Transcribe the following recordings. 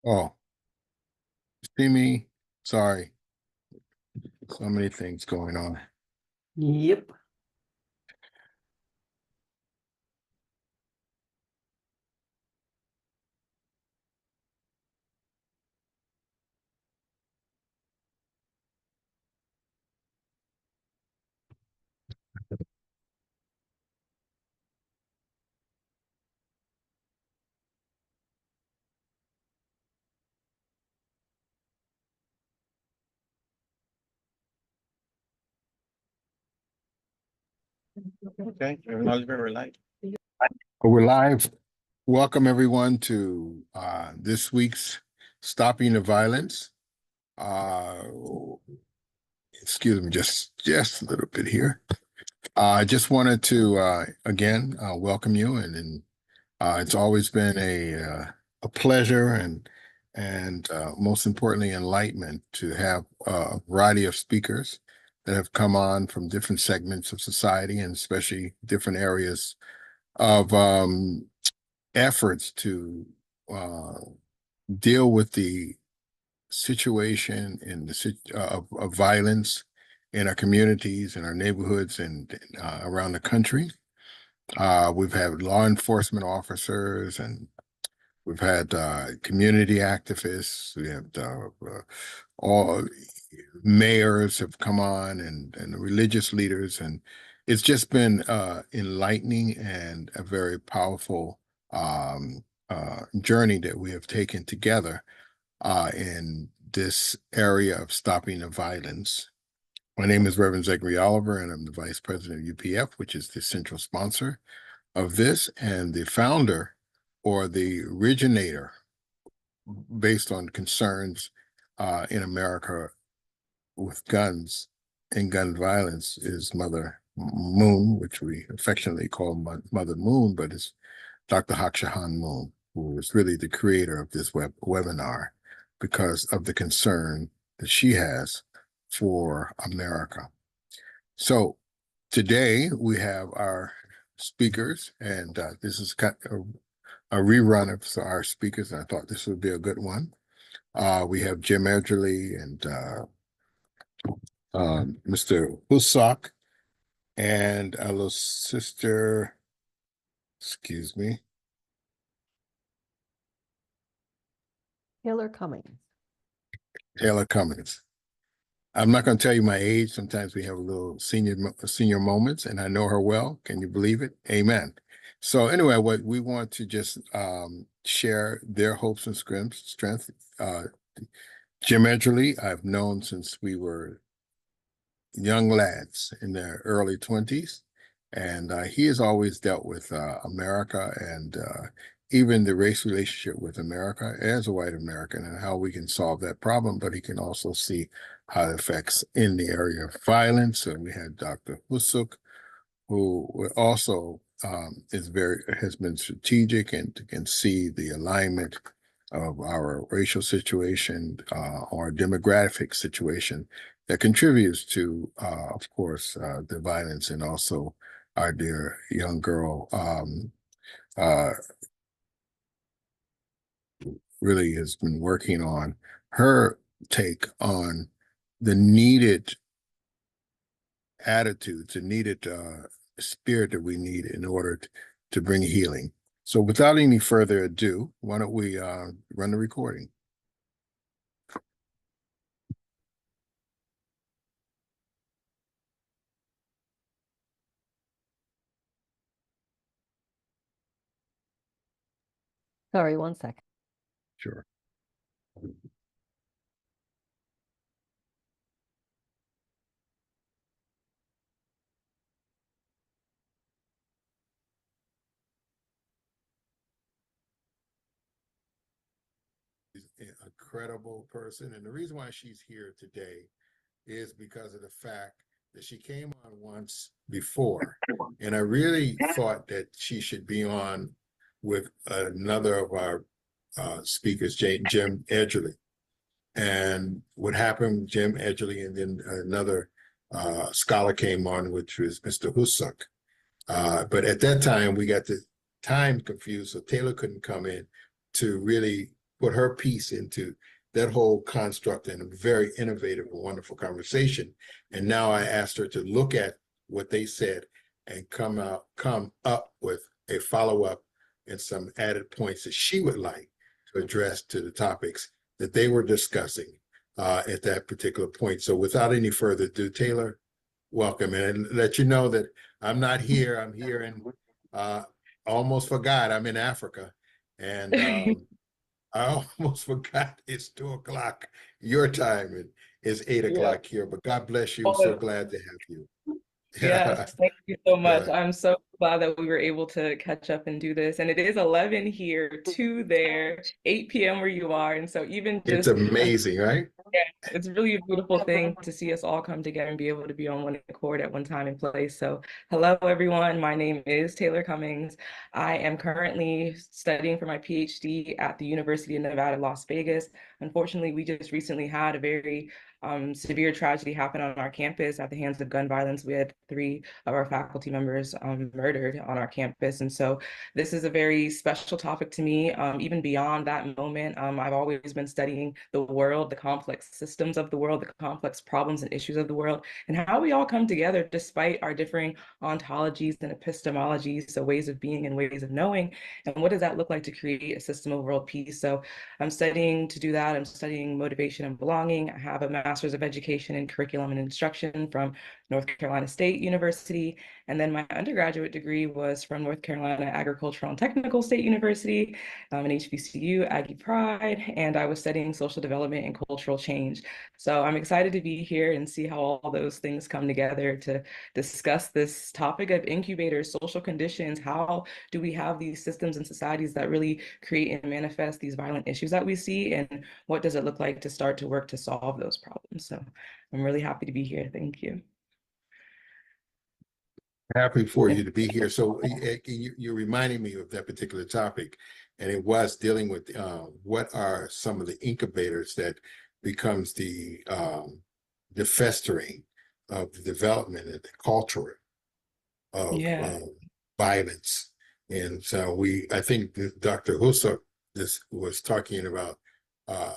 Oh, see me? Sorry. So many things going on. Yep. Okay, everyone's very light. We're live. Welcome everyone to this week's Stopping the Violence. Excuse me, just a little bit here. I just wanted to again welcome you, and it's always been a pleasure and most importantly enlightenment to have a variety of speakers that have come on from different segments of society and especially different areas of efforts to uh, deal with the situation and of violence in our communities, in our neighborhoods, and around the country. We've had law enforcement officers, and we've had community activists. We have all mayors have come on, and religious leaders, and it's just been enlightening and a very powerful journey that we have taken together in this area of stopping the violence. My name is Reverend Zachary Oliver, and I'm the Vice President of UPF, which is the central sponsor of this and the founder or the originator based on concerns in America with guns and gun violence is Mother Moon, which we affectionately call Mother Moon, but it's Dr. Hakshahan Moon, who is really the creator of this webinar because of the concern that she has for America. So today we have our speakers, and this is a rerun of our speakers, and I thought this would be a good one. We have Jim Edgerly and Mr. Husak and a little sister, excuse me, Taylor Cummings. Taylor Cummings. I'm not going to tell you my age. Sometimes we have a little senior moments, and I know her well. Can you believe it? Amen. So anyway, what we want to just share their hopes and strength. Jim Edgerly, I've known since we were young lads in their early 20s, and he has always dealt with America and even the race relationship with America as a white American and how we can solve that problem, but he can also see how it affects in the area of violence. And we had Dr. Husuk, who also has been strategic and can see the alignment of our racial situation, or demographic situation that contributes to, of course, the violence, and also our dear young girl really has been working on her take on the needed attitudes and needed spirit that we need in order to bring healing. So without any further ado, why don't we run the recording? Sorry, 1 second. Sure. A credible person. And the reason why she's here today is because of the fact that she came on once before. And I really thought that she should be on with another of our speakers, Jim Edgerly. And what happened, Jim Edgerly, and then another scholar came on, which was Mr. Husak. But at that time, we got the time confused, so Taylor couldn't come in to really put her piece into that whole construct in a very innovative and wonderful conversation. And now I asked her to look at what they said and come up with a follow-up and some added points that she would like to address to the topics that they were discussing at that particular point. So without any further ado, Taylor, welcome, and let you know that I'm not here. I'm here in almost forgot I'm in Africa, and I almost forgot it's 2 o'clock your time, and it's 8 o'clock here. But God bless you. So glad to have you. Yes, thank you so much. Yeah. I'm so glad that we were able to catch up and do this. And it is 11 here, 2 there, 8 p.m. where you are. And so even It's just amazing, right? it's really a beautiful thing to see us all come together and be able to be on one accord at one time and place. So hello, everyone. My name is Taylor Cummings. I am currently studying for my PhD at the University of Nevada, Las Vegas. Unfortunately, we just recently had a very severe tragedy happen on our campus at the hands of gun violence. We had 3 of our faculty members murdered on our campus. And so this is a very special topic to me. Even beyond that moment, I've always been studying the world, the complex systems of the world, the complex problems and issues of the world, and how we all come together despite our differing ontologies and epistemologies, so ways of being and ways of knowing. And what does that look like to create a system of world peace? So I'm studying to do that. I'm studying motivation and belonging. I have a master's of education in curriculum and instruction from North Carolina State University. And then my undergraduate degree was from North Carolina Agricultural and Technical State University, an HBCU, Aggie Pride, and I was studying social development and cultural change. So I'm excited to be here and see how all those things come together to discuss this topic of incubators, social conditions. How do we have these systems and societies that really create and manifest these violent issues that we see, and what does it look like to start to work to solve those problems? So I'm really happy to be here. Thank you. Happy for you to be here. So you're reminding me of that particular topic, and it was dealing with what are some of the incubators that becomes the festering of the development and the culture of violence. And so I think Dr. Husserl was talking about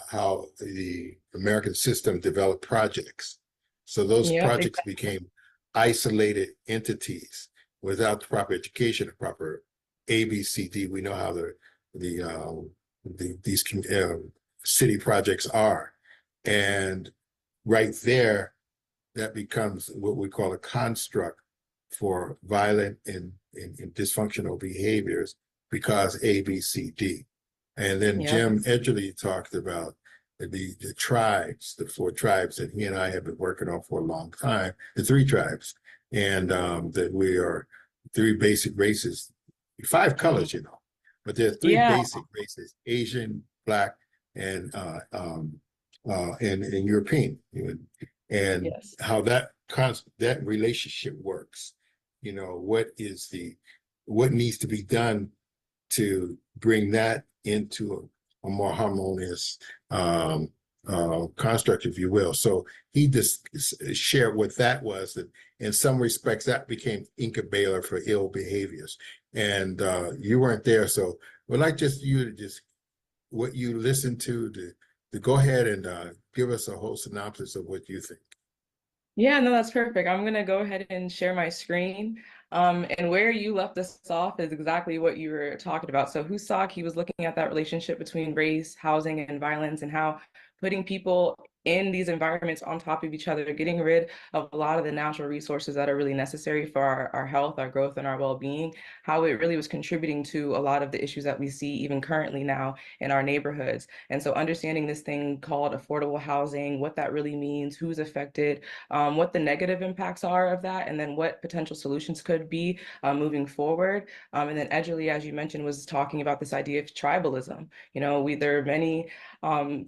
how the American system developed projects. So those projects became isolated entities without the proper education, the proper ABCD. We know how these city projects are, and right there, that becomes what we call a construct for violent and dysfunctional behaviors because ABCD. And then Jim Edgerly talked about the tribes, the 4 tribes that he and I have been working on for a long time, the 3 tribes, and that we are 3 basic races, 5 colors, but there are 3 basic races: Asian, Black, and European, and how that relationship works. What needs to be done to bring that into a more harmonious construct, if you will. So he just shared what that was, that in some respects that became incubator for ill behaviors. And you weren't there, so we'd like you to what you listened to go ahead and give us a whole synopsis of what you think. Yeah, no, that's perfect. I'm gonna go ahead and share my screen. And where you left us off is exactly what you were talking about. So Husak, he was looking at that relationship between race, housing, and violence, and how putting people in these environments on top of each other, getting rid of a lot of the natural resources that are really necessary for our health, our growth, and our well-being, how it really was contributing to a lot of the issues that we see even currently now in our neighborhoods. And so understanding this thing called affordable housing, what that really means, who's affected, what the negative impacts are of that, and then what potential solutions could be moving forward. And then Edgerly, as you mentioned, was talking about this idea of tribalism. There are many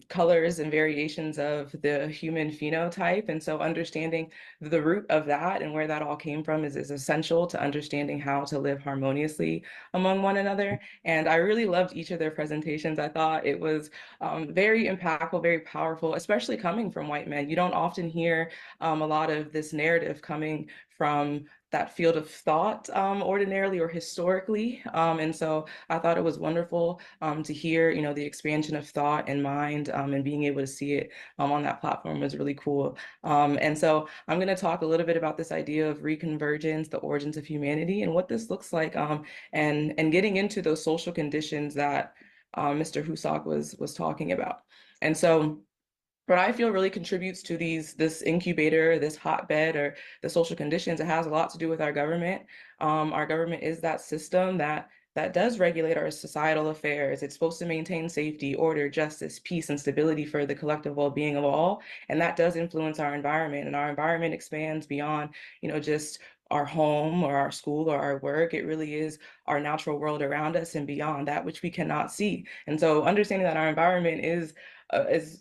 colors and variations of the human phenotype. And so understanding the root of that and where that all came from is essential to understanding how to live harmoniously among one another. And I really loved each of their presentations. I thought it was very impactful, very powerful, especially coming from white men. You don't often hear a lot of this narrative coming from that field of thought ordinarily or historically. And so I thought it was wonderful to hear, you know, the expansion of thought and mind and being able to see it on that platform was really cool. And so I'm going to talk a little bit about this idea of reconvergence, the origins of humanity, and what this looks like, and getting into those social conditions that Mr. Husak was talking about. And so what I feel really contributes to this incubator, this hotbed, or the social conditions, it has a lot to do with our government. Our government is that system that does regulate our societal affairs. It's supposed to maintain safety, order, justice, peace, and stability for the collective well-being of all. And that does influence our environment. And our environment expands beyond, you know, just our home or our school or our work. It really is our natural world around us and beyond that which we cannot see. And so understanding that our environment is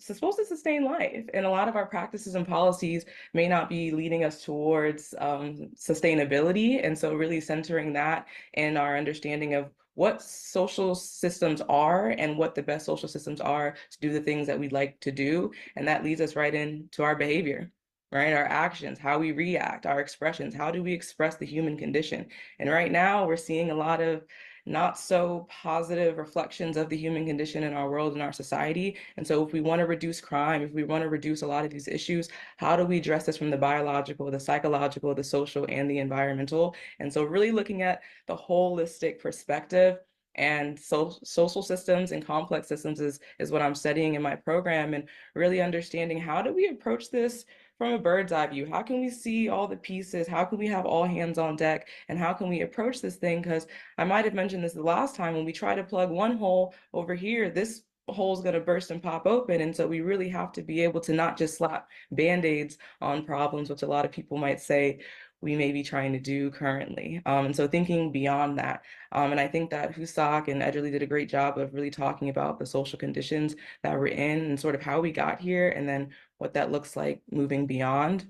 supposed to sustain life. And a lot of our practices and policies may not be leading us towards sustainability. And so really centering that in our understanding of what social systems are and what the best social systems are to do the things that we'd like to do. And that leads us right into our behavior, right? Our actions, how we react, our expressions, how do we express the human condition? And right now we're seeing a lot of not so positive reflections of the human condition in our world and our society. And so if we want to reduce crime, if we want to reduce a lot of these issues, how do we address this from the biological, the psychological, the social, and the environmental? And so really looking at the holistic perspective and social systems and complex systems is what I'm studying in my program, and really understanding how do we approach this from a bird's eye view? How can we see all the pieces? How can we have all hands on deck? And how can we approach this thing? Because I might have mentioned this the last time, when we try to plug one hole over here, this hole's going to burst and pop open. And so we really have to be able to not just slap band-aids on problems, which a lot of people might say we may be trying to do currently. And so thinking beyond that. And I think that Husak and Edgerly did a great job of really talking about the social conditions that we're in and sort of how we got here, and then what that looks like moving beyond.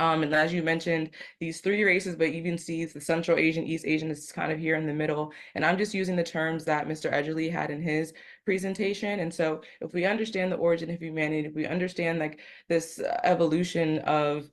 And as you mentioned, these three races, but you can see the Central Asian, East Asian is kind of here in the middle. And I'm just using the terms that Mr. Edgerly had in his presentation. And so if we understand the origin of humanity, if we understand like this evolution of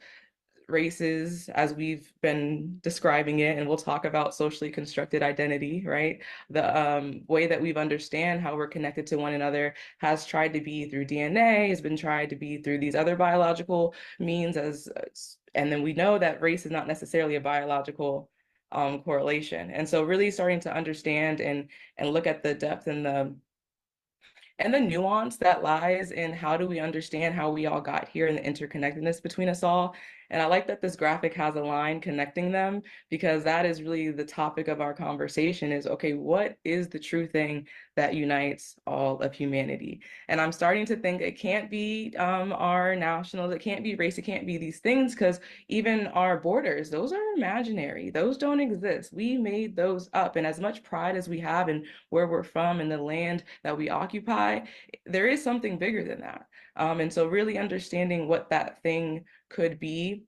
races as we've been describing it, and we'll talk about socially constructed identity, right? The way that we've understand how we're connected to one another has tried to be through DNA, has been tried to be through these other biological means, and then we know that race is not necessarily a biological correlation. And so really starting to understand and look at the depth and the nuance that lies in how do we understand how we all got here and the interconnectedness between us all. And I like that this graphic has a line connecting them, because that is really the topic of our conversation is, okay, what is the true thing that unites all of humanity? And I'm starting to think it can't be our nationals, it can't be race, it can't be these things, because even our borders, those are imaginary. Those don't exist. We made those up. And as much pride as we have in where we're from and the land that we occupy, there is something bigger than that. And so really understanding what that thing could be,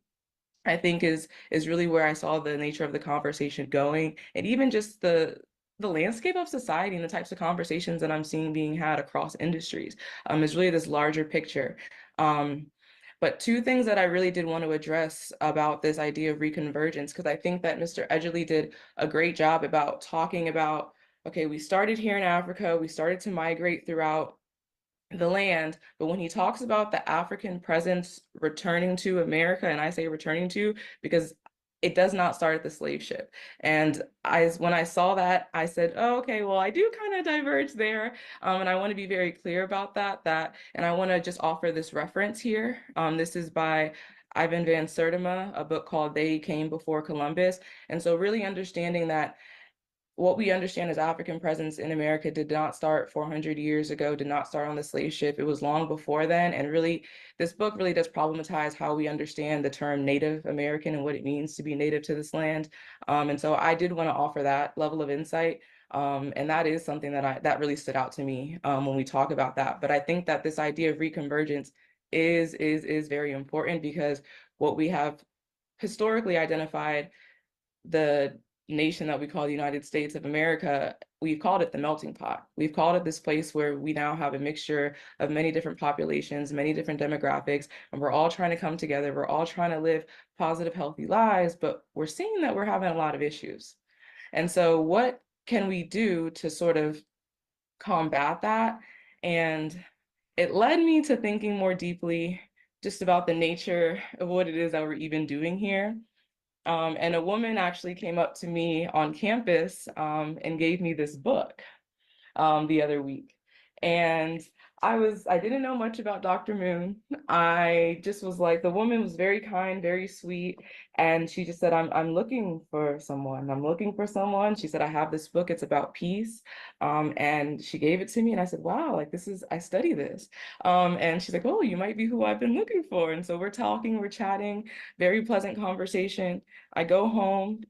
I think is really where I saw the nature of the conversation going, and even just the landscape of society and the types of conversations that I'm seeing being had across industries is really this larger picture. But two things that I really did want to address about this idea of reconvergence, because I think that Mr. Edgerly did a great job about talking about, okay, we started here in Africa, we started to migrate throughout the land, but when he talks about the African presence returning to America, and I say returning to because it does not start at the slave ship. And when I saw that, I said, oh, okay, well, I do kind of diverge there. And I want to be very clear about that, and I want to just offer this reference here. This is by Ivan Van Sertima, a book called They Came Before Columbus. And so really understanding that what we understand as African presence in America did not start 400 years ago, did not start on the slave ship. It was long before then. And really, this book really does problematize how we understand the term Native American and what it means to be native to this land. And so I did want to offer that level of insight. And that is something that really stood out to me when we talk about that. But I think that this idea of reconvergence is very important, because what we have historically identified, the nation that we call the United States of America, we've called it the melting pot. We've called it this place where we now have a mixture of many different populations, many different demographics, and we're all trying to come together. We're all trying to live positive, healthy lives, but we're seeing that we're having a lot of issues. And so what can we do to sort of combat that? And it led me to thinking more deeply just about the nature of what it is that we're even doing here. And a woman actually came up to me on campus and gave me this book the other week. And I didn't know much about Dr. Moon. I just was like, the woman was very kind, very sweet. And she just said, I'm looking for someone. I'm looking for someone. She said, I have this book, it's about peace. And she gave it to me and I said, wow, like I study this. And she's like, oh, you might be who I've been looking for. And so we're talking, we're chatting, very pleasant conversation. I go home.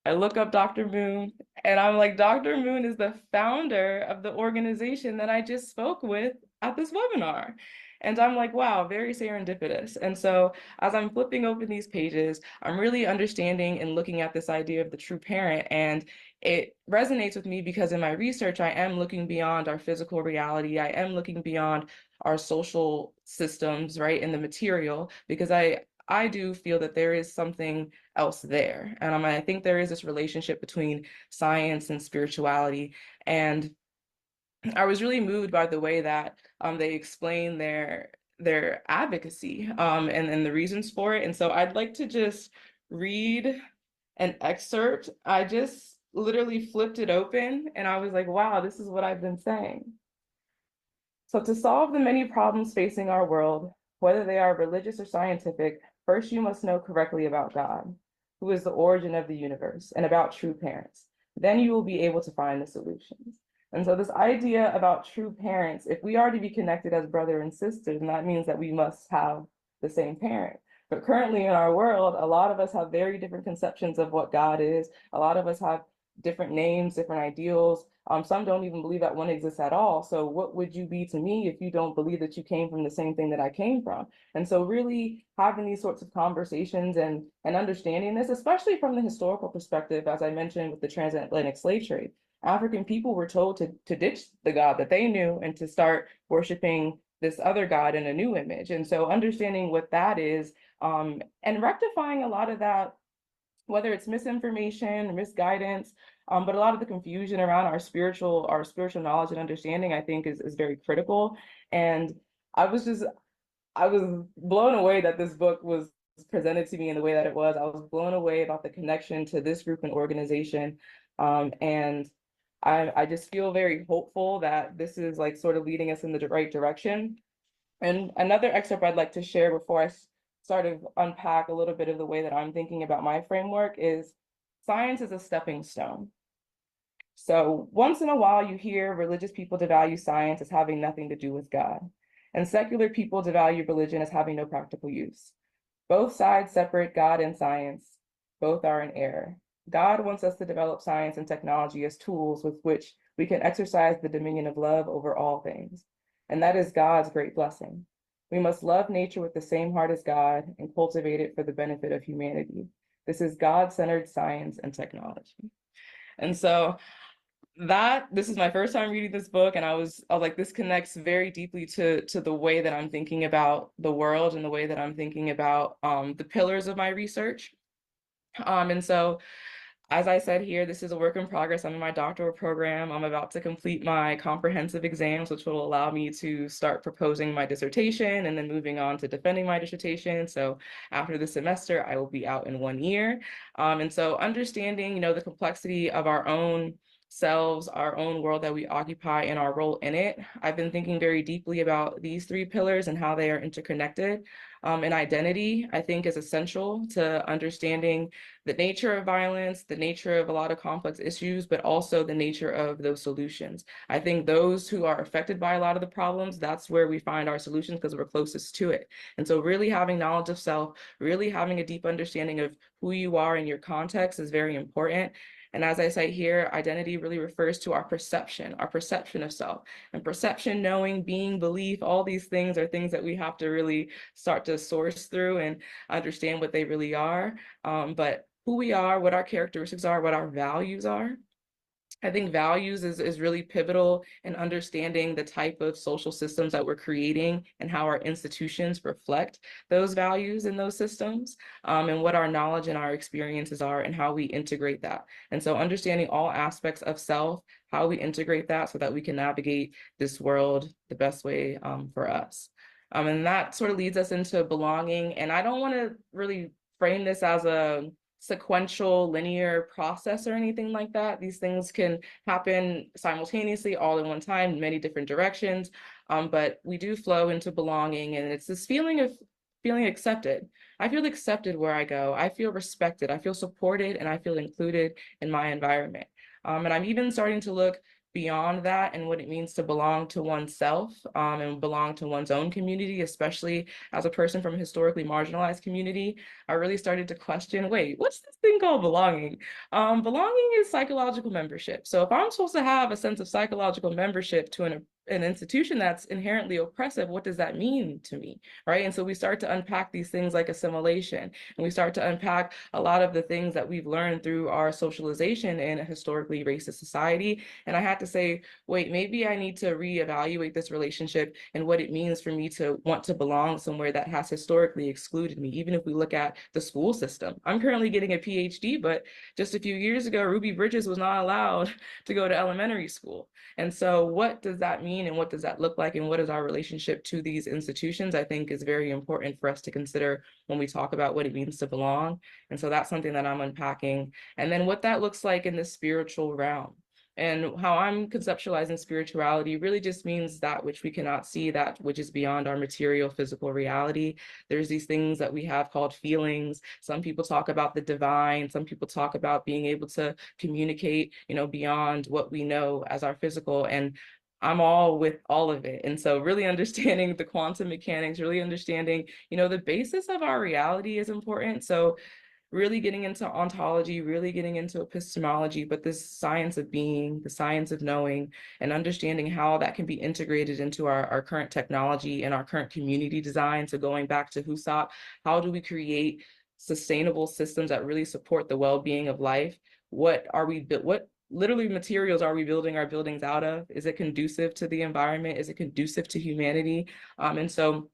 I look up Dr. Moon and I'm like, Dr. Moon is the founder of the organization that I just spoke with at this webinar. And I'm like, wow, very serendipitous. And so as I'm flipping open these pages, I'm really understanding and looking at this idea of the true parent. And it resonates with me because in my research, I am looking beyond our physical reality. I am looking beyond our social systems, right, and the material, because I do feel that there is something else there. And I think there is this relationship between science and spirituality. And I was really moved by the way that they explain their advocacy and the reasons for it. And so I'd like to just read an excerpt. I just literally flipped it open and I was like, wow, this is what I've been saying. So to solve the many problems facing our world, whether they are religious or scientific, first you must know correctly about God, who is the origin of the universe, and about true parents. Then you will be able to find the solutions. And so this idea about true parents, if we are to be connected as brother and sister, then that means that we must have the same parent. But currently in our world, a lot of us have very different conceptions of what God is. A lot of us have different names, different ideals. Some don't even believe that one exists at all. So what would you be to me if you don't believe that you came from the same thing that I came from? And so really having these sorts of conversations and understanding this, especially from the historical perspective, as I mentioned with the transatlantic slave trade, African people were told to ditch the God that they knew and to start worshiping this other God in a new image. And so understanding what that is and rectifying a lot of that, whether it's misinformation, misguidance, but a lot of the confusion around our spiritual knowledge and understanding, I think is very critical. And I was blown away that this book was presented to me in the way that it was. I was blown away about the connection to this group and organization. And I just feel very hopeful that this is like sort of leading us in the right direction. And another excerpt I'd like to share before I sort of unpack a little bit of the way that I'm thinking about my framework is science is a stepping stone. So once in a while you hear religious people devalue science as having nothing to do with God, and secular people devalue religion as having no practical use. Both sides separate God and science. Both are in error. God wants us to develop science and technology as tools with which we can exercise the dominion of love over all things. And that is God's great blessing. We must love nature with the same heart as God and cultivate it for the benefit of humanity. This is God-centered science and technology. And so this is my first time reading this book, and I was like, this connects very deeply to the way that I'm thinking about the world and the way that I'm thinking about the pillars of my research. And so as I said here, this is a work in progress. I'm in my doctoral program. I'm about to complete my comprehensive exams, which will allow me to start proposing my dissertation and then moving on to defending my dissertation. So after the semester, I will be out in 1 year. And so understanding, the complexity of our own selves, our own world that we occupy and our role in it, I've been thinking very deeply about these 3 pillars and how they are interconnected. And identity, I think, is essential to understanding the nature of violence, the nature of a lot of complex issues, but also the nature of those solutions. I think those who are affected by a lot of the problems, that's where we find our solutions because we're closest to it. And so really having knowledge of self, really having a deep understanding of who you are in your context is very important. And as I say here, identity really refers to our perception of self. And perception, knowing, being, belief, all these things are things that we have to really start to source through and understand what they really are. But who we are, what our characteristics are, what our values are. I think values is really pivotal in understanding the type of social systems that we're creating and how our institutions reflect those values in those systems, and what our knowledge and our experiences are and how we integrate that. And so understanding all aspects of self, how we integrate that so that we can navigate this world the best way for us. And that sort of leads us into belonging. And I don't want to really frame this as a sequential linear process or anything like that. These things can happen simultaneously all in one time in many different directions, but we do flow into belonging, and it's this feeling of feeling accepted. I feel accepted where I go. I feel respected. I feel supported, and I feel included in my environment. And I'm even starting to look beyond that and what it means to belong to oneself, and belong to one's own community, especially as a person from a historically marginalized community. I really started to question, wait, what's this thing called belonging? Belonging is psychological membership. So if I'm supposed to have a sense of psychological membership to an institution that's inherently oppressive, what does that mean to me, right? And so we start to unpack these things like assimilation, and we start to unpack a lot of the things that we've learned through our socialization in a historically racist society. And I had to say, wait, maybe I need to reevaluate this relationship and what it means for me to want to belong somewhere that has historically excluded me, even if we look at the school system. I'm currently getting a PhD, but just a few years ago, Ruby Bridges was not allowed to go to elementary school. And so what does that mean, and what does that look like, and what is our relationship to these institutions, I think is very important for us to consider when we talk about what it means to belong. And so that's something that I'm unpacking. And then what that looks like in the spiritual realm. And how I'm conceptualizing spirituality really just means that which we cannot see, that which is beyond our material physical reality. There's these things that we have called feelings. Some people talk about the divine. Some people talk about being able to communicate, beyond what we know as our physical. And I'm all with all of it. And so really understanding the quantum mechanics, really understanding, the basis of our reality is important. So really getting into ontology, really getting into epistemology, but this science of being, the science of knowing, and understanding how that can be integrated into our current technology and our current community design. So going back to Husserl, how do we create sustainable systems that really support the well-being of life? What literally materials are we building our buildings out of? Is it conducive to the environment? Is it conducive to humanity? And so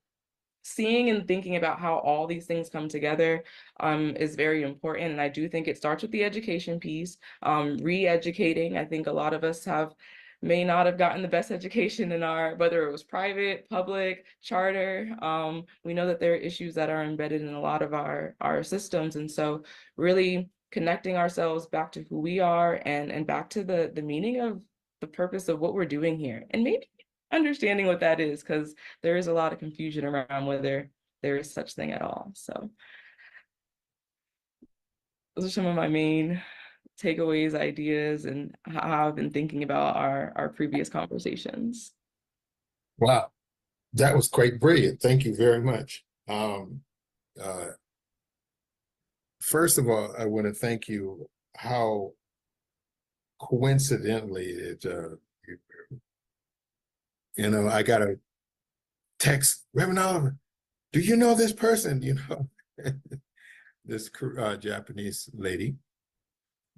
seeing and thinking about how all these things come together is very important. And I do think it starts with the education piece, re-educating. I think a lot of us may not have gotten the best education in whether it was private, public, charter. We know that there are issues that are embedded in a lot of our systems. And so really connecting ourselves back to who we are and back to the meaning of the purpose of what we're doing here. And maybe understanding what that is, because there is a lot of confusion around whether there is such thing at all. So those are some of my main takeaways, ideas, and how I've been thinking about our previous conversations. Wow, that was quite brilliant. Thank you very much. First of all, I want to thank you how coincidentally I got a text, Reverend Oliver, do you know this person? This Japanese lady.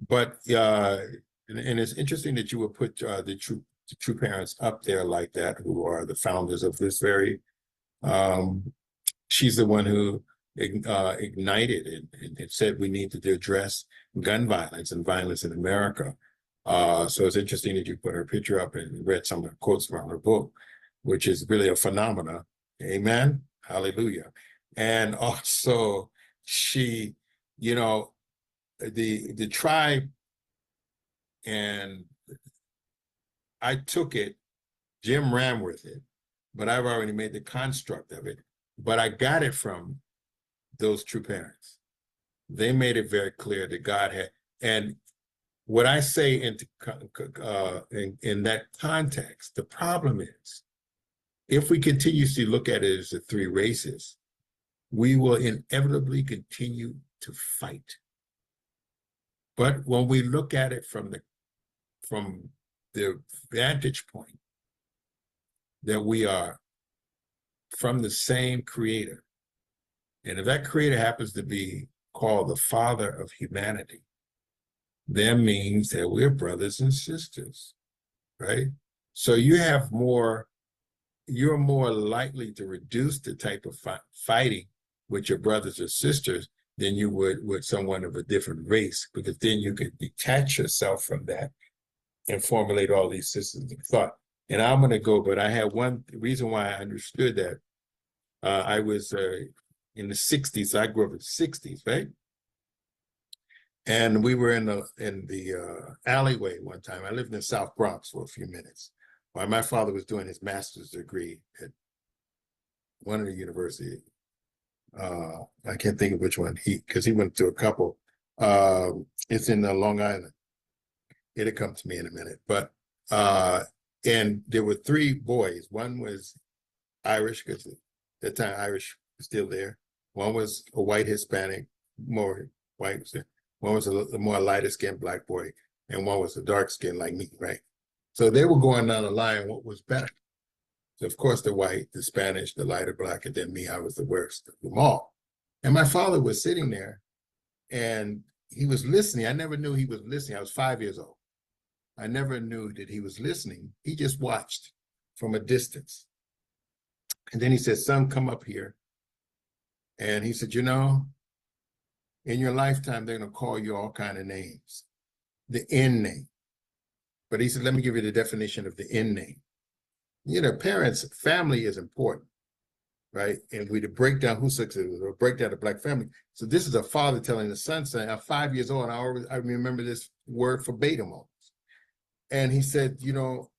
But and it's interesting that you would put the true parents up there like that, who are the founders of this very. She's the one who ignited and said we need to address gun violence and violence in America. So it's interesting that you put her picture up and read some of the quotes from her book, which is really a phenomena. Amen. Hallelujah. And also she, the tribe, and I took it, Jim ran with it, but I've already made the construct of it. But I got it from those true parents. They made it very clear that God had, and what I say in that context, the problem is, if we continuously look at it as the three races, we will inevitably continue to fight. But when we look at it from the vantage point that we are from the same creator, and if that creator happens to be called the father of humanity, that means that we're brothers and sisters, right? So you're more likely to reduce the type of fighting with your brothers or sisters than you would with someone of a different race, because then you could detach yourself from that and formulate all these systems of thought. And I'm going to go, but I had one reason why I understood that. I was in the 60s. I grew up in the 60s, right? And we were in the alleyway one time. I lived in South Bronx for a few minutes while my father was doing his master's degree at one of the universities. I can't think of which one, because he went to a couple. It's in Long Island. It'll come to me in a minute. But and there were three boys. One was Irish, because at that time Irish was still there. One was a white Hispanic, more white. One was a more lighter skinned black boy, and one was a dark skin like me, right? So they were going down the line, what was better? So of course, the white, the Spanish, the lighter black, and then me, I was the worst of them all. And my father was sitting there and he was listening. I never knew he was listening. I was 5 years old. I never knew that he was listening. He just watched from a distance. And then he said, son, come up here. And he said, you know, in your lifetime, they're going to call you all kind of names. The N name. But he said, let me give you the definition of the N name. You know, parents, family is important, right? And we to break down who success or break down the black family. So this is a father telling the son, saying, I'm 5 years old, and I remember this word verbatim almost. And he said, you know,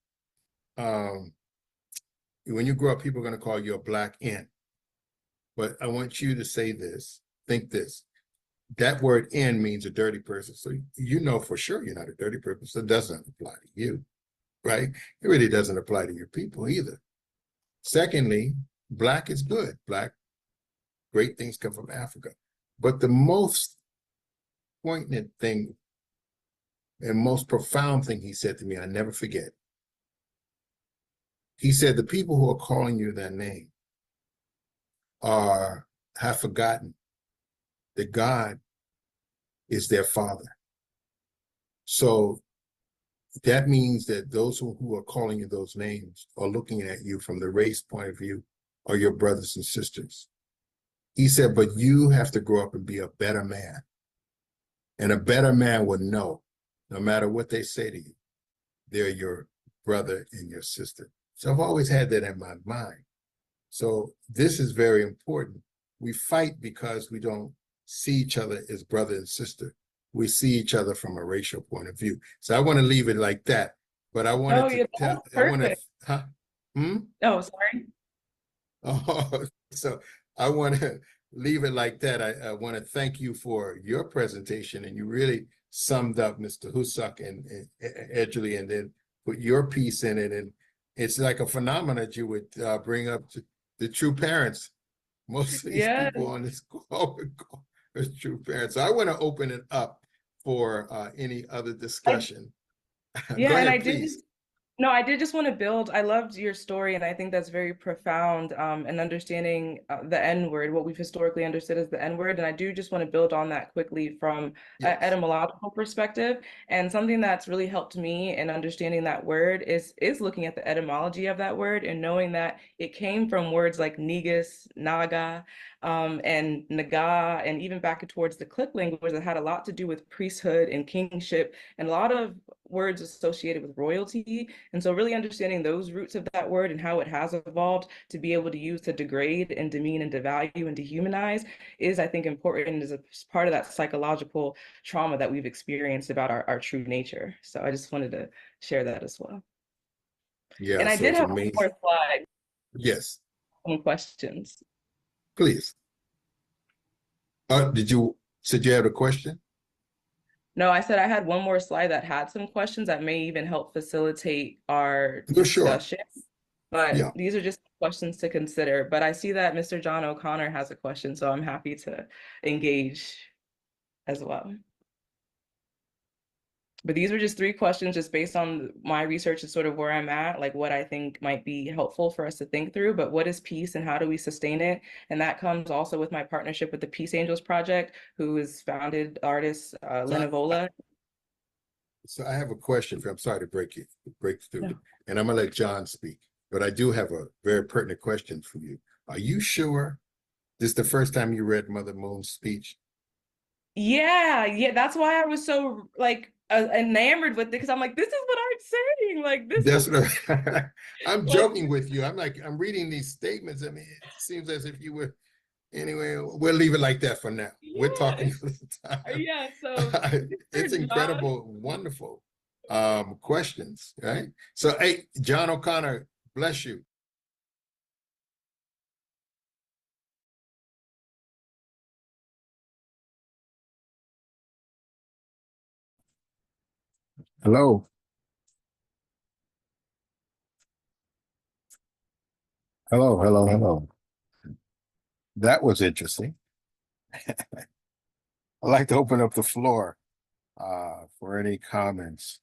when you grow up, people are going to call you a black N. But I want you to say this, think this. That word N means a dirty person. So you know for sure you're not a dirty person. So it doesn't apply to you, right? It really doesn't apply to your people either. Secondly, black is good. Black, great things come from Africa. But the most poignant thing and most profound thing he said to me, I never forget. He said, the people who are calling you that name have forgotten that God is their father. So that means that those who are calling you those names are looking at you from the race point of view, are your brothers and sisters. He said, but you have to grow up and be a better man. And a better man would know, no matter what they say to you, they're your brother and your sister. So I've always had that in my mind. So this is very important. We fight because we don't see each other as brother and sister. We see each other from a racial point of view. So I want to leave it like that. But I wanted to tell, I want to, huh? Oh, sorry. Oh, so I want to leave it like that. I want to thank you for your presentation, and you really summed up Mr. Husak and Edgerly, and then put your piece in it. And it's like a phenomenon that you would bring up to the true parents. Most of these people on this call are true parents. So I want to open it up for any other discussion. Yeah, Go ahead, and please. I did just want to build. I loved your story, and I think that's very profound, and understanding the N-word, what we've historically understood as the N-word. And I do just want to build on that quickly from an etymological perspective. And something that's really helped me in understanding that word is looking at the etymology of that word and knowing that it came from words like negus, naga, and naga, and even back towards the Click language that had a lot to do with priesthood and kingship, and a lot of words associated with royalty. And so really understanding those roots of that word and how it has evolved to be able to use to degrade and demean and devalue and dehumanize is, I think, important as a part of that psychological trauma that we've experienced about our true nature. So I just wanted to share that as well. Yeah, and I so did it's have amazing. one more slide. Yes. Some questions. Please. Said you had a question? No, I said I had one more slide that had some questions that may even help facilitate our discussion. Sure. But these are just questions to consider. But I see that Mr. John O'Connor has a question, so I'm happy to engage as well. But these were just 3 questions just based on my research and sort of where I'm at, like what I think might be helpful for us to think through. But what is peace and how do we sustain it? And that comes also with my partnership with the Peace Angels Project, who is founded artist Lena Vola. So I have a question for, I'm sorry to break through, No. and I'm gonna let John speak, but I do have a very pertinent question for you. Are you sure this is the first time you read Mother Moon's speech? Yeah, that's why I was so like enamored with it, because I'm like, this is what I'm saying. Like this That's is what I'm like, joking with you. I'm like, I'm reading these statements. I mean, it seems as if you were, anyway, we'll leave it like that for now. We're yeah, talking for the time. yeah. So It's John, incredible, wonderful questions, right? So, hey, John O'Connor, bless you. Hello. Hello, hello, hello. That was interesting. I'd like to open up the floor for any comments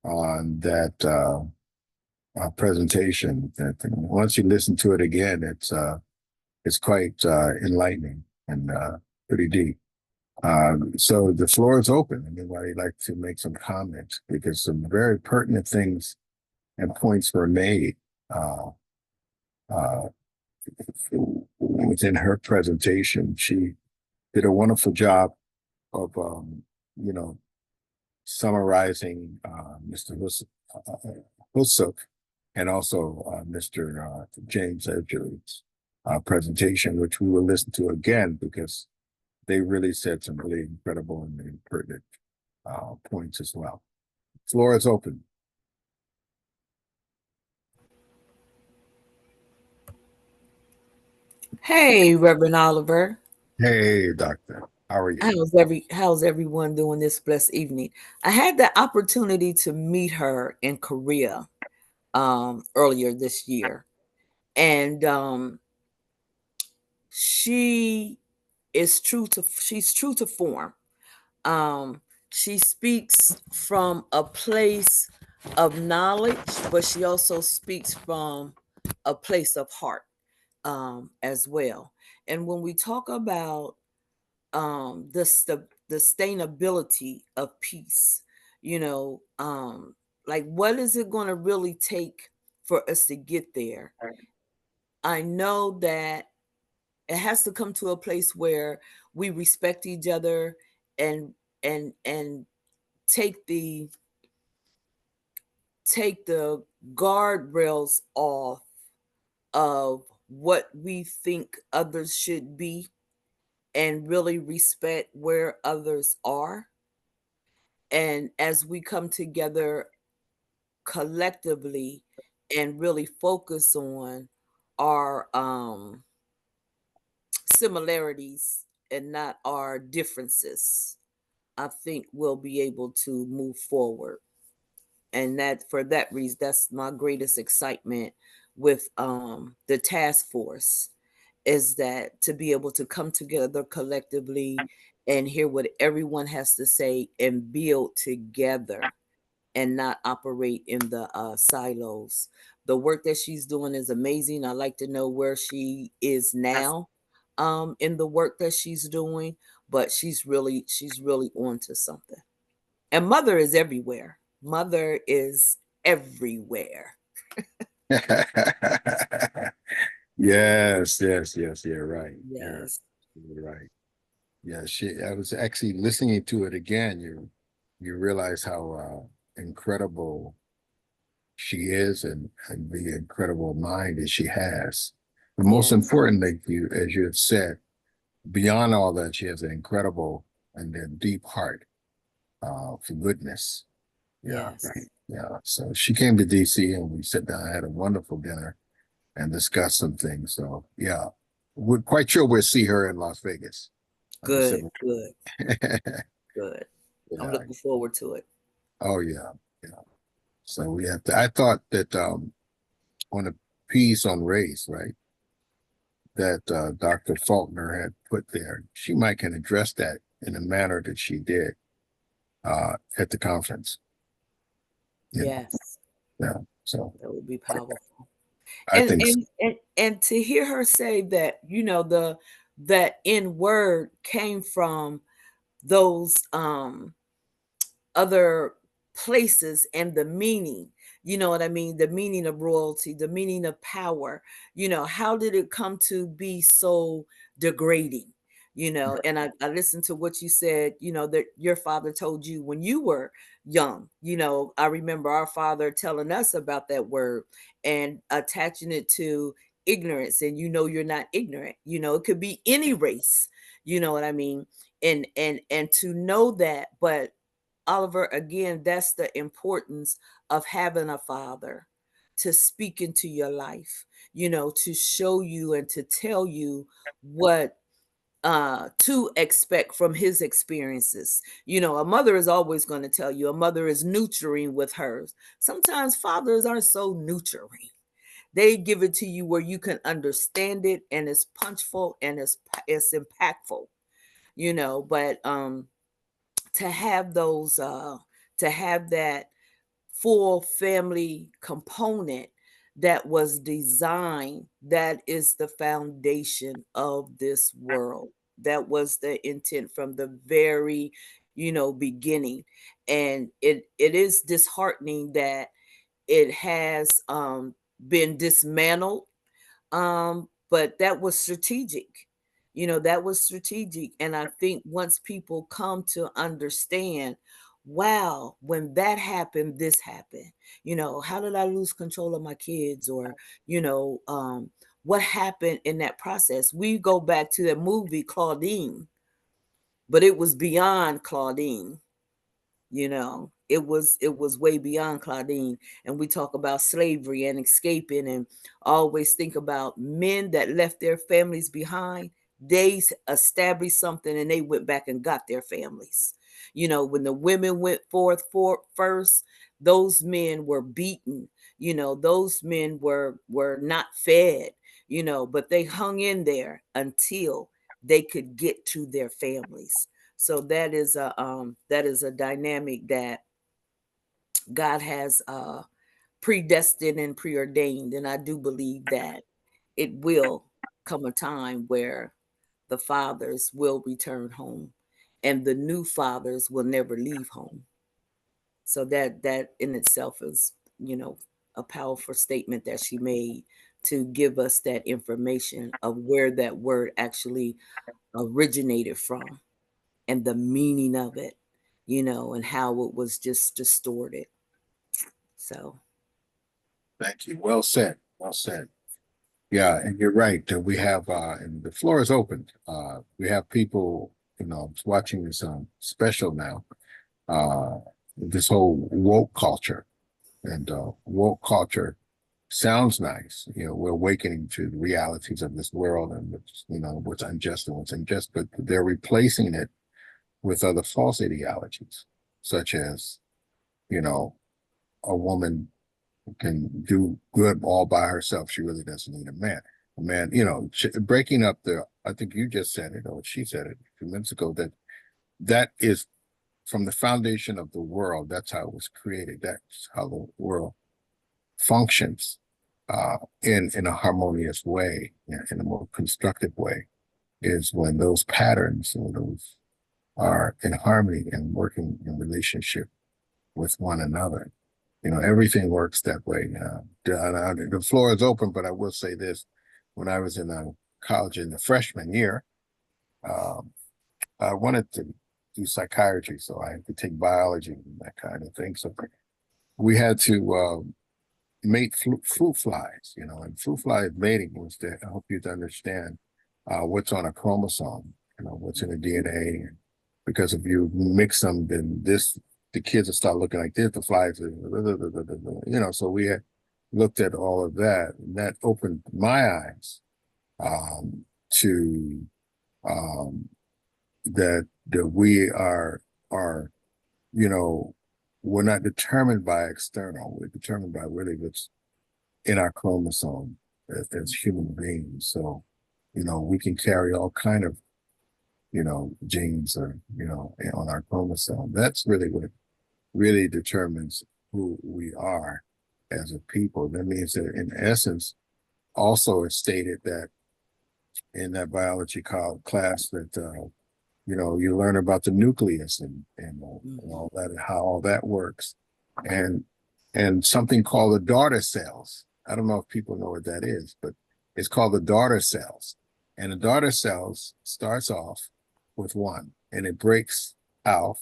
on that presentation. That once you listen to it again, it's quite enlightening and pretty deep. So the floor is open. Anybody like to make some comments, because some very pertinent things and points were made uh, within her presentation. She did a wonderful job of, you know, summarizing Mr. Hussock and also Mr. James Edgerly's presentation, which we will listen to again because they really said some really incredible and pertinent points as well. Floor is open. Hey, Reverend Oliver. Hey, doctor, how are you? How's everyone doing this blessed evening? I had the opportunity to meet her in Korea earlier this year. And she's true to form. She speaks from a place of knowledge, but she also speaks from a place of heart as well. And when we talk about the sustainability of peace, like what is it going to really take for us to get there? I know that it has to come to a place where we respect each other and and take the guardrails off of what we think others should be and really respect where others are. And as we come together collectively and really focus on our similarities and not our differences, I think we'll be able to move forward. And that for that reason, that's my greatest excitement with the task force, is that to be able to come together collectively and hear what everyone has to say and build together and not operate in the silos. The work that she's doing is amazing. I like to know where she is now in the work that she's doing, but she's really on to something. And Mother is everywhere. Mother is everywhere. Yes, you're right. Yes. You're right. Yeah, I was actually listening to it again. You realize how incredible she is and the incredible mind that she has. But most Yes. importantly, as you have said, beyond all that, she has an incredible and a deep heart for goodness. Yeah, Yes. yeah. So she came to DC and we sat down, had a wonderful dinner and discussed some things. So yeah, we're quite sure we'll see her in Las Vegas. Good. Yeah. I'm looking forward to it. Oh yeah. So we have to, I thought that on a piece on race, right, that Dr. Faulkner had put there, she might can address that in the manner that she did at the conference. you know. Yes, Yeah, so that would be powerful. I think so. And to hear her say that, you know, that in word came from those other places, and the meaning, you know what I mean, the meaning of royalty, the meaning of power, you know, how did it come to be so degrading, you know? And I listened to what you said, you know, that your father told you when you were young. You know, I remember our father telling us about that word and attaching it to ignorance, and you know, you're not ignorant, you know, it could be any race, you know what I mean? And to know that. But Oliver, again, that's the importance of having a father to speak into your life, you know, to show you and to tell you what to expect from his experiences. You know, a mother is always going to tell you, a mother is nurturing with hers. Sometimes fathers aren't so nurturing. They give it to you where you can understand it, and it's punchful, and it's impactful, you know. But to have those to have that full family component that was designed, that is the foundation of this world. That was the intent from the very, you know, beginning. And it is disheartening that it has been dismantled, but that was strategic. You know, that was strategic. And I think once people come to understand, wow, when that happened, this happened. You know, how did I lose control of my kids? Or, you know, what happened in that process? We go back to the movie Claudine, but it was beyond Claudine. You know, it was way beyond Claudine. And we talk about slavery and escaping, and always think about men that left their families behind. They established something, and they went back and got their families. You know, when the women went forth for first, those men were beaten. You know, those men were not fed, you know, but they hung in there until they could get to their families. So that is a dynamic that God has predestined and preordained. And I do believe that it will come a time where the fathers will return home, and the new fathers will never leave home. So that in itself is, you know, a powerful statement that she made, to give us that information of where that word actually originated from, and the meaning of it, you know, and how it was just distorted. So, Thank you. Well said. Well said. Yeah, and you're right that we have and the floor is open. We have people, you know, watching this special now. This whole woke culture, and woke culture sounds nice. You know, we're awakening to the realities of this world, and what's, you know, what's unjust and what's unjust, but they're replacing it with other false ideologies, such as, you know, a woman can do good all by herself. She really doesn't need a man. A man, you know, breaking up I think you just said it, or she said it a few minutes ago, that is from the foundation of the world. That's how it was created. That's how the world functions in a harmonious way, in a more constructive way, is when those patterns or those are in harmony and working in relationship with one another. You know, everything works that way. The floor is open, but I will say this. When I was in college in the freshman year, I wanted to do psychiatry, so I had to take biology and that kind of thing. So we had to mate fruit flies, you know, and fruit fly mating was to help you to understand what's on a chromosome, you know, what's in the DNA. Because if you mix them, then the kids will start looking like this, the flies, you know. So we had looked at all of that, and that opened my eyes to that we are, you know, we're not determined by external, we're determined by really what's in our chromosome as human beings. So, you know, we can carry all kind of, you know, genes, or, you know, on our chromosome. That's really what really determines who we are as a people. That means that in essence, also it's stated that in that biology class that you learn about the nucleus and all that and how all that works, and something called the daughter cells. I don't know if people know what that is, but it's called the daughter cells. And the daughter cells starts off with one, and it breaks out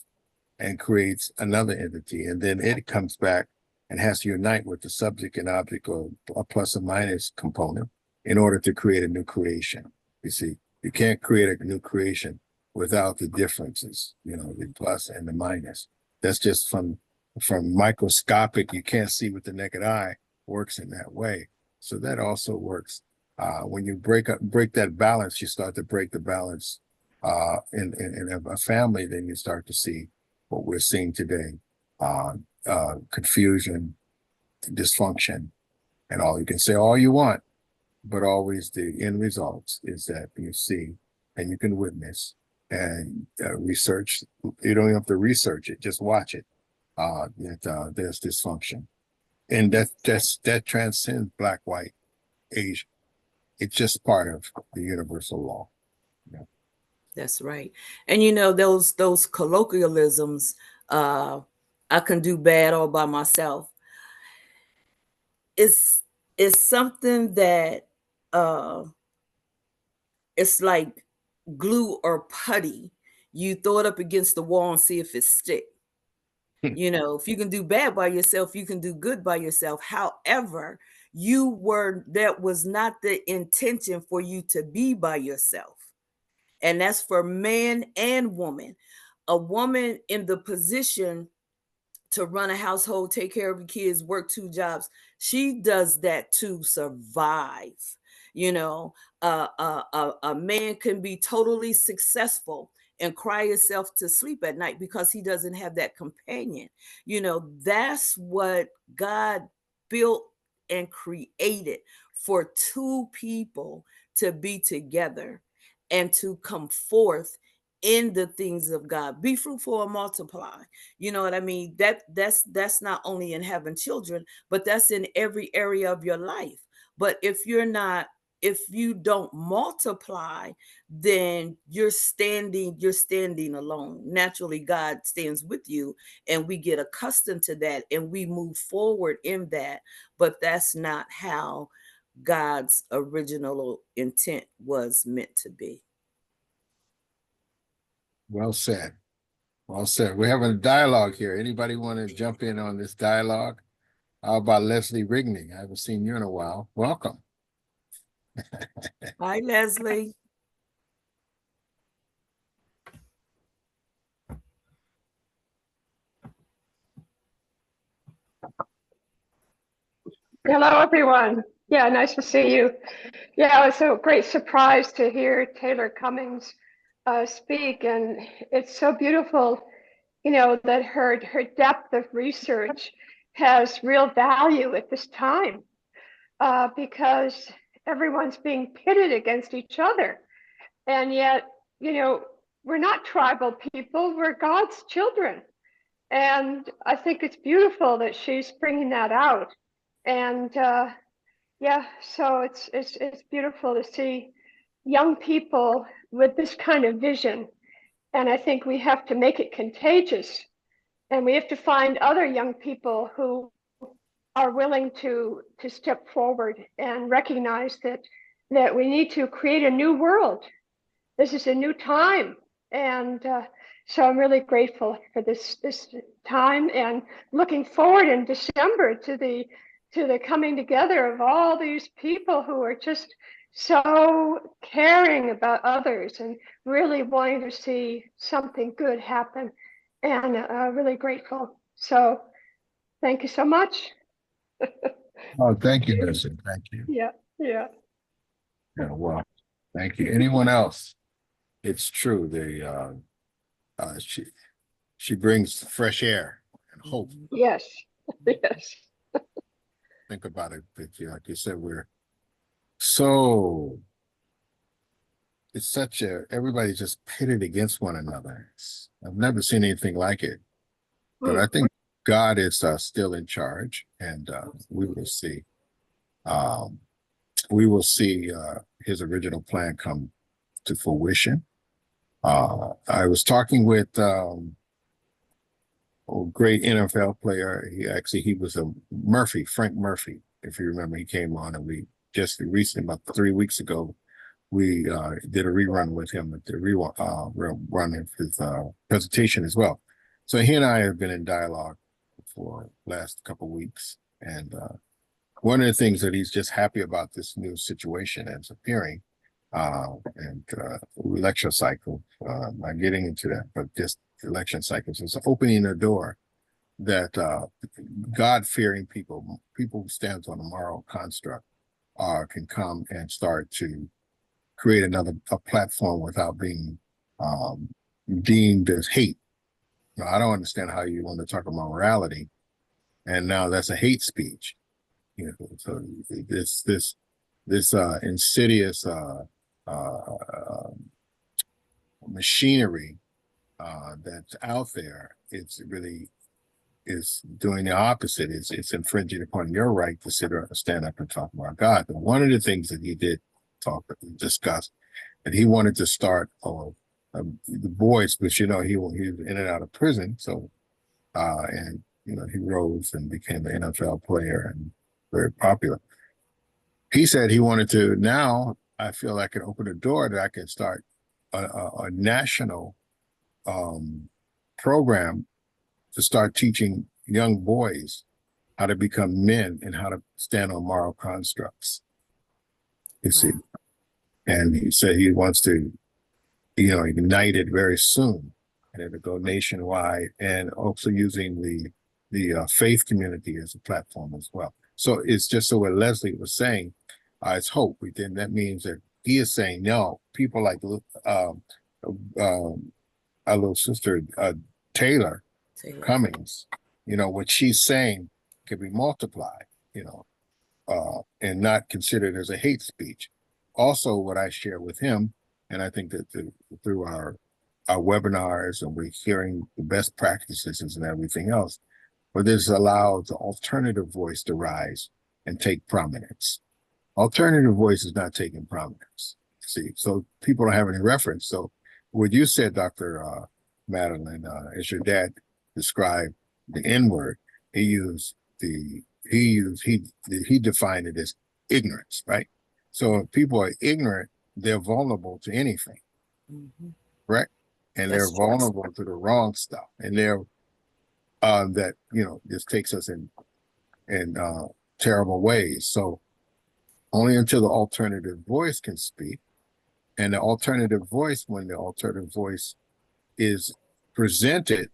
and creates another entity, and then it comes back and has to unite with the subject and object, or a plus or minus component, in order to create a new creation. You see, you can't create a new creation without the differences, the plus and the minus. That's just from microscopic, you can't see with the naked eye, works in that way. So that also works. When you break that balance, you start to break the balance in a family, then you start to see what we're seeing today. Confusion, dysfunction, and all. You can say all you want, but always the end result is that you see and you can witness and research. You don't even have to research it, just watch it. That there's dysfunction, and that transcends black, white, Asian. It's just part of the universal law. That's right. And those colloquialisms, I can do bad all by myself. It's something that it's like glue or putty. You throw it up against the wall and see if it sticks. If you can do bad by yourself, you can do good by yourself. However, that was not the intention for you to be by yourself. And that's for man and woman. A woman in the position to run a household, take care of the kids, work 2 jobs, she does that to survive. A man can be totally successful and cry himself to sleep at night because he doesn't have that companion. That's what God built and created, for 2 people to be together and to come forth in the things of God. Be fruitful and multiply. You know what I mean? That's not only in having children, but that's in every area of your life. But if you don't multiply, then you're standing alone. Naturally, God stands with you, and we get accustomed to that and we move forward in that. But that's not how God's original intent was meant to be. Well said. Well said. We're having a dialogue here. Anybody want to jump in on this dialogue? How about Leslie Rigney? I haven't seen you in a while. Welcome. Hi, Leslie. Hello, everyone. Yeah, nice to see you. Yeah, it's a great surprise to hear Taylor Cummings speak, and it's so beautiful, that her depth of research has real value at this time, because everyone's being pitted against each other, and yet, we're not tribal people; we're God's children, and I think it's beautiful that she's bringing that out. And yeah, so it's beautiful to see young people with this kind of vision. And I think we have to make it contagious. And we have to find other young people who are willing to step forward and recognize that we need to create a new world. This is a new time. And so I'm really grateful for this time, and looking forward in December to the coming together of all these people who are just so caring about others and really wanting to see something good happen, and really grateful. So thank you so much. Oh, thank you, Leslie. Thank you. Yeah. Yeah, well, thank you. Anyone else? It's true. She brings fresh air and hope. Yes. Yes. Think about it. Like you said, it's everybody's just pitted against one another. I've never seen anything like it. But I think God is still in charge, and we will see. We will see his original plan come to fruition. I was talking with a great NFL player. He was a Murphy, Frank Murphy, if you remember. He came on, and we just recently, about 3 weeks ago, we did a rerun with him at the run of his presentation as well. So he and I have been in dialogue for the last couple of weeks, and one of the things that he's just happy about this new situation that's appearing, and election cycle, not getting into that, but just election cycles, is opening a door that God-fearing people who stands on a moral construct, can come and start to create a platform without being deemed as hate. Now, I don't understand how you want to talk about morality, and now that's a hate speech. You know, so this insidious machinery that's out there, it's really is doing the opposite. It's infringing upon your right to stand up and talk about God. But one of the things that he did discuss, and he wanted to start the boys, but he was in and out of prison, so and he rose and became an NFL player and very popular. He said he wanted to, now I feel I can open a door that I can start a national program to start teaching young boys how to become men and how to stand on moral constructs. You see, and he said he wants to, ignite it very soon, and it'll go nationwide, and also using the faith community as a platform as well. So it's just so what Leslie was saying, it's hope. That means that he is saying, no, people like our little sister Taylor Cummings, what she's saying can be multiplied, and not considered as a hate speech. Also, what I share with him, and I think that through our webinars, and we're hearing the best practices and everything else, but this allows the alternative voice to rise and take prominence. Alternative voice is not taking prominence. See, so people don't have any reference. So what you said, Dr. Madeline, as your dad described the N-word, he defined it as ignorance, right? So if people are ignorant, they're vulnerable to anything, correct? And they're vulnerable to the wrong stuff, and they're that just takes us in terrible ways. So only until the alternative voice can speak, and the alternative voice, when the alternative voice is presented,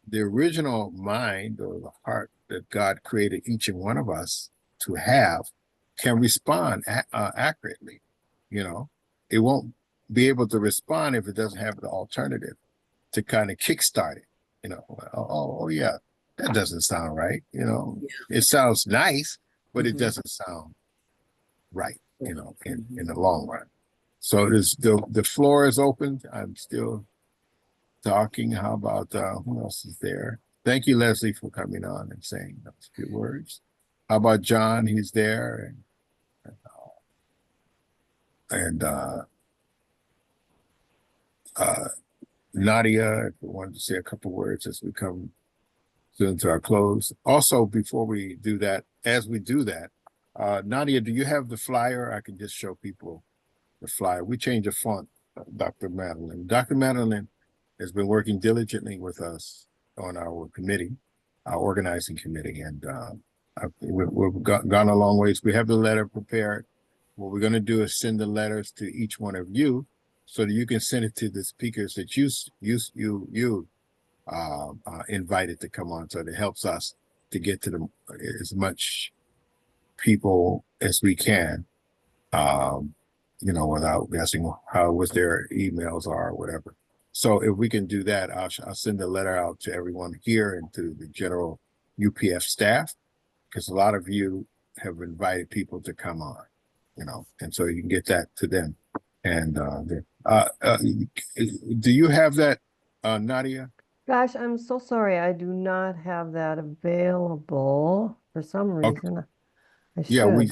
the original mind or the heart that God created each and one of us to have can respond accurately. It won't be able to respond if it doesn't have the alternative to kind of kickstart it. Oh yeah, that doesn't sound right. It sounds nice, but it doesn't sound right, in the long run. So the floor is open. I'm still talking. How about who else is there? Thank you, Leslie, for coming on and saying those few words. How about John? He's there, and Nadia, if we wanted to say a couple words as we come soon to our close. Also, before we do that, as we do that, Nadia, do you have the flyer? I can just show people the flyer. We changed the font, Dr. Madeline. Dr. Madeline has been working diligently with us on our committee, our organizing committee, and we've gone a long ways. We have the letter prepared. What we're going to do is send the letters to each one of you so that you can send it to the speakers that you invited to come on. So that helps us to get to as much people as we can, without guessing what their emails are or whatever. So if we can do that, I'll send a letter out to everyone here and to the general UPF staff, because a lot of you have invited people to come on, and so you can get that to them. And do you have that, Nadia? Gosh, I'm so sorry. I do not have that available for some Okay. reason. I Yeah, should.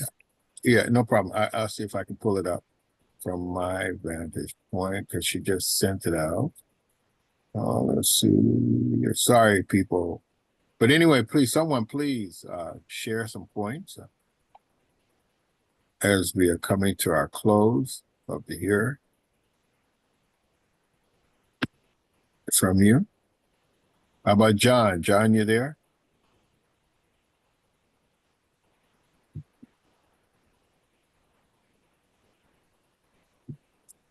yeah, no problem. I'll see if I can pull it up from my vantage point because she just sent it out. Let's see. Sorry, people. But anyway, someone please share some points as we are coming to our close of the year from you. How about John? John, you there?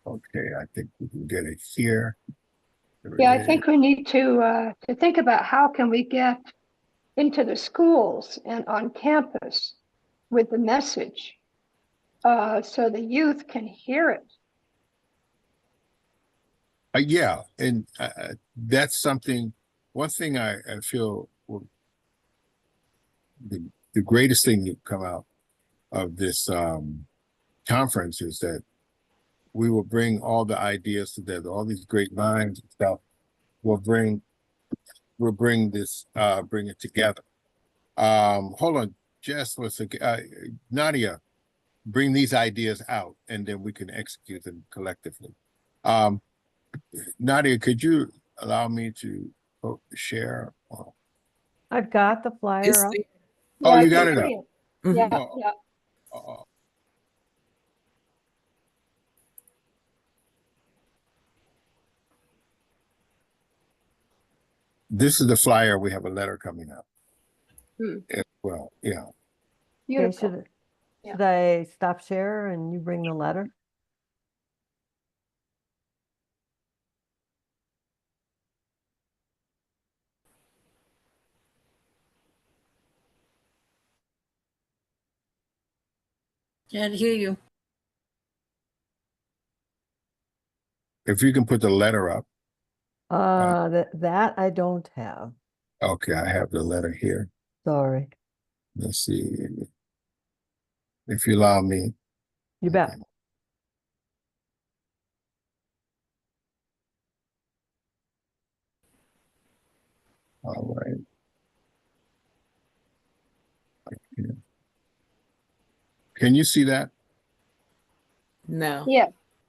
Okay, I think we can get it here. There Yeah, it I think we need to think about how can we get into the schools and on campus with the message so the youth can hear it. Yeah, and that's something. One thing I feel the greatest thing that come out of this conference is that we will bring all the ideas together, all these great minds and stuff. We'll bring it together. Hold on, Jess, Nadia, bring these ideas out, and then we can execute them collectively. Nadia, could you allow me to share? I've got the flyer It's up. the- Oh, Yeah, I you got can it up. see it. Mhm. Yeah, Oh, yeah. oh. This is the flyer. We have a letter coming up. Hmm. Well, yeah. Okay, Beautiful. should I stop share and you bring the letter? Can't hear you. If you can put the letter up. That I don't have. Okay, I have the letter here. Sorry. Let's see. If you allow me. You bet. All right. Can you see that? No. Yeah,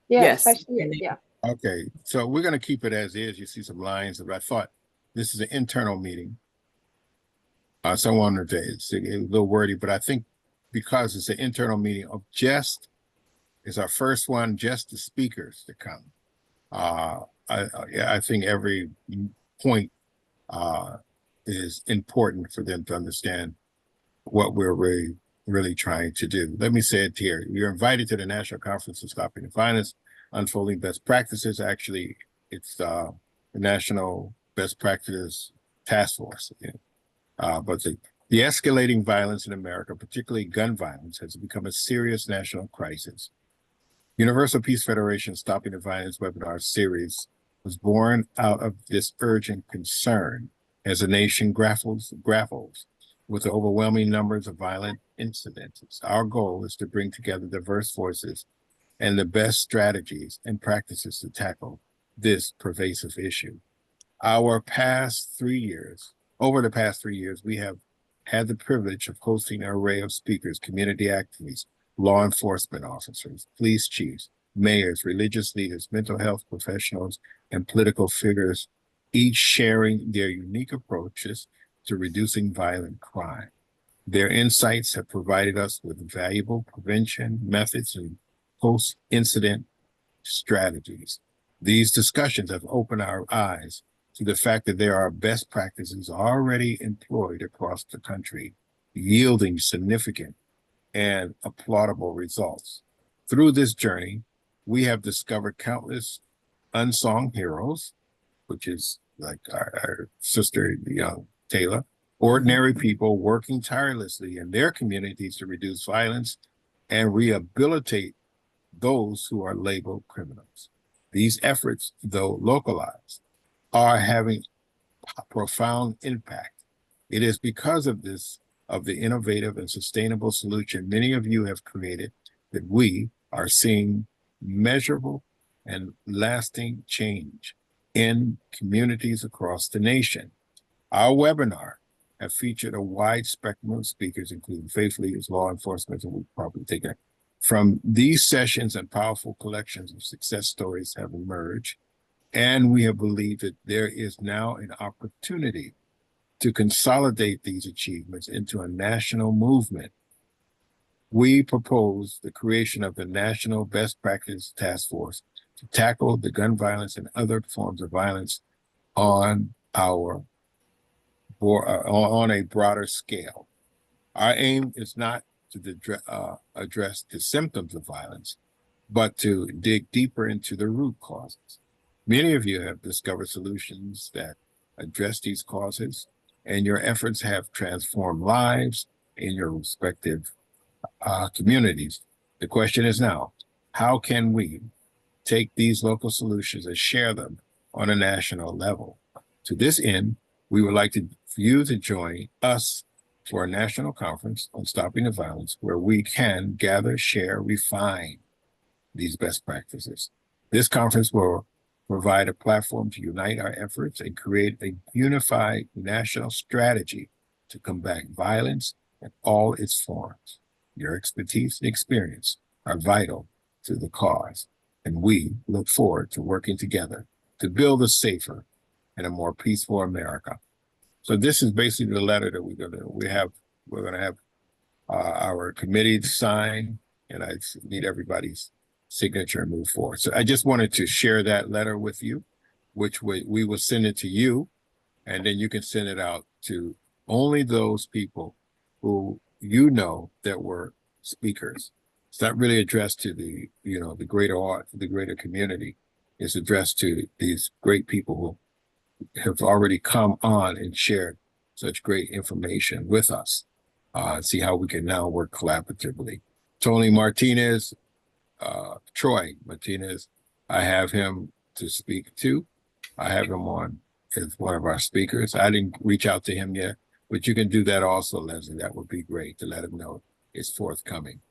yes, I Yes. see it. Yeah. Okay, so we're going to keep it as is. You see some lines, but I thought this is an internal meeting. Someone today, it's a little wordy, but I think because it's an internal meeting of just is our first one, just the speakers to come. I think every point is important for them to understand what we're really trying to do. Let me say it here. You're invited to the National Conference of Stopping the Violence, Unfolding Best Practices. Actually, it's the National Best Practices Task Force. But the escalating violence in America, particularly gun violence, has become a serious national crisis. Universal Peace Federation Stopping the Violence webinar series was born out of this urgent concern as the nation grapples with the overwhelming numbers of violent incidents. Our goal is to bring together diverse voices and the best strategies and practices to tackle this pervasive issue. Over the past 3 years, we have had the privilege of hosting an array of speakers, community activists, law enforcement officers, police chiefs, mayors, religious leaders, mental health professionals, and political figures, each sharing their unique approaches to reducing violent crime. Their insights have provided us with valuable prevention methods and post-incident strategies. These discussions have opened our eyes to the fact that there are best practices already employed across the country, yielding significant and applaudable results. Through this journey, we have discovered countless unsung heroes, which is like our sister, young Taylor, ordinary people working tirelessly in their communities to reduce violence and rehabilitate those who are labeled criminals. These efforts, though localized, are having a profound impact. It is because of the innovative and sustainable solution many of you have created, that we are seeing measurable and lasting change in communities across the nation. Our webinar have featured a wide spectrum of speakers, including faith leaders, law enforcement, and we'll probably take that. From these sessions and powerful collections of success stories have emerged, and we have believed that there is now an opportunity to consolidate these achievements into a national movement. We propose the creation of the National Best Practice Task Force to tackle the gun violence and other forms of violence on a broader scale. Our aim is not to address the symptoms of violence, but to dig deeper into the root causes. Many of you have discovered solutions that address these causes, and your efforts have transformed lives in your respective communities. The question is now, how can we take these local solutions and share them on a national level? To this end, we would like for you to join us for a national conference on stopping the violence, where we can gather, share, refine these best practices. This conference will provide a platform to unite our efforts and create a unified national strategy to combat violence in all its forms. Your expertise and experience are vital to the cause, and we look forward to working together to build a safer and a more peaceful America. So this is basically the letter that we're gonna have our committee sign, and I need everybody's signature and move forward. So I just wanted to share that letter with you, which we will send it to you, and then you can send it out to only those people who you know that were speakers. It's not really addressed to the greater community. It's addressed to these great people who have already come on and shared such great information with us. See how we can now work collaboratively. Tony Martinez, Troy Martinez, I have him to speak to. I have him on as one of our speakers. I didn't reach out to him yet, but you can do that also, Leslie. That would be great to let him know it's forthcoming.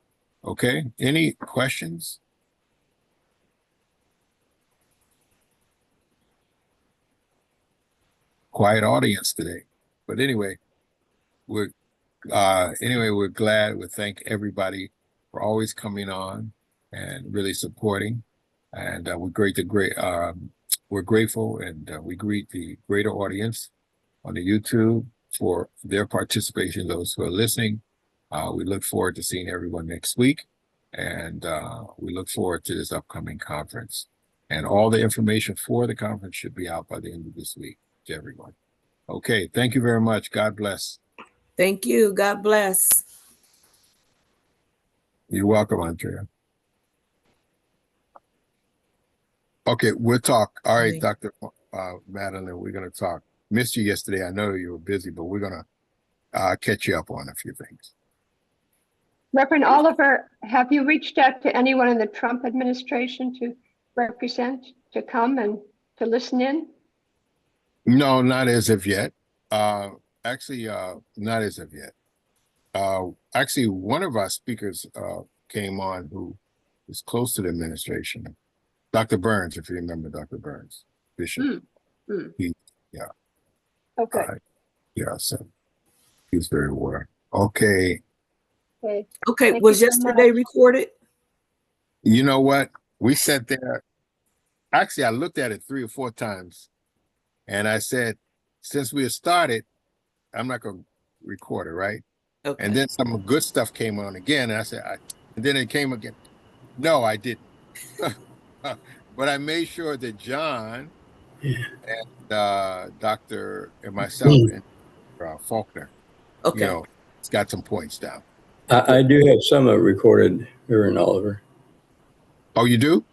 Okay, any questions? Quiet audience today, but anyway, we're glad. We thank everybody for always coming on and really supporting, and we're grateful, and we greet the greater audience on the YouTube for their participation. Those who are listening, we look forward to seeing everyone next week, and we look forward to this upcoming conference. And all the information for the conference should be out by the end of this week to everyone. Okay, thank you very much. God bless. Thank you. God bless. You're welcome, Andrea. Okay, we'll talk. All right, Dr. Madeline, we're going to talk. Missed you yesterday. I know you were busy, but we're going to catch you up on a few things. Reverend Oliver, have you reached out to anyone in the Trump administration to represent, to come and to listen in? No, not as of yet. Actually, not as of yet. Actually, one of our speakers came on who is close to the administration, Dr. Burns, if you remember Dr. Burns, Bishop. Yeah. Okay. Yeah, so he's very aware. Okay. Okay. Okay, was yesterday recorded? You know what? We sat there. Actually, I looked at it 3 or 4 times, and I said, since we had started, I'm not going to record it, right? Okay. And then some good stuff came on again, and I said, and then it came again. No, I didn't. But I made sure that John and Dr. and myself and Faulkner, Okay. it's got some points down. I do have some recorded, Reverend Oliver. Oh, you do?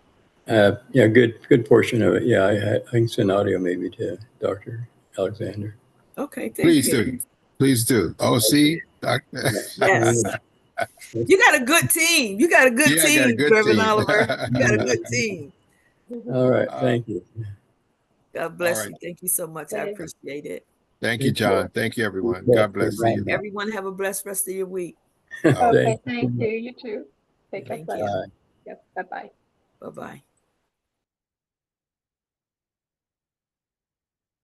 Yeah, good portion of it. Yeah, I can send audio maybe to Dr. Alexander. Okay, thank Please you. do. Please do. Oh, see, Doctor. Yes. You got a good team. You got a good Yeah, I team, got a good Reverend team. Oliver. You got a good team. All right, thank you. God bless right. you. Thank you so much. I appreciate it. Thank you, John. Thank you, everyone. Yeah, God bless you. Everyone have a blessed rest of your week. Okay, thank you. You too. Take care. Thank you. Yep. Bye-bye. Bye-bye.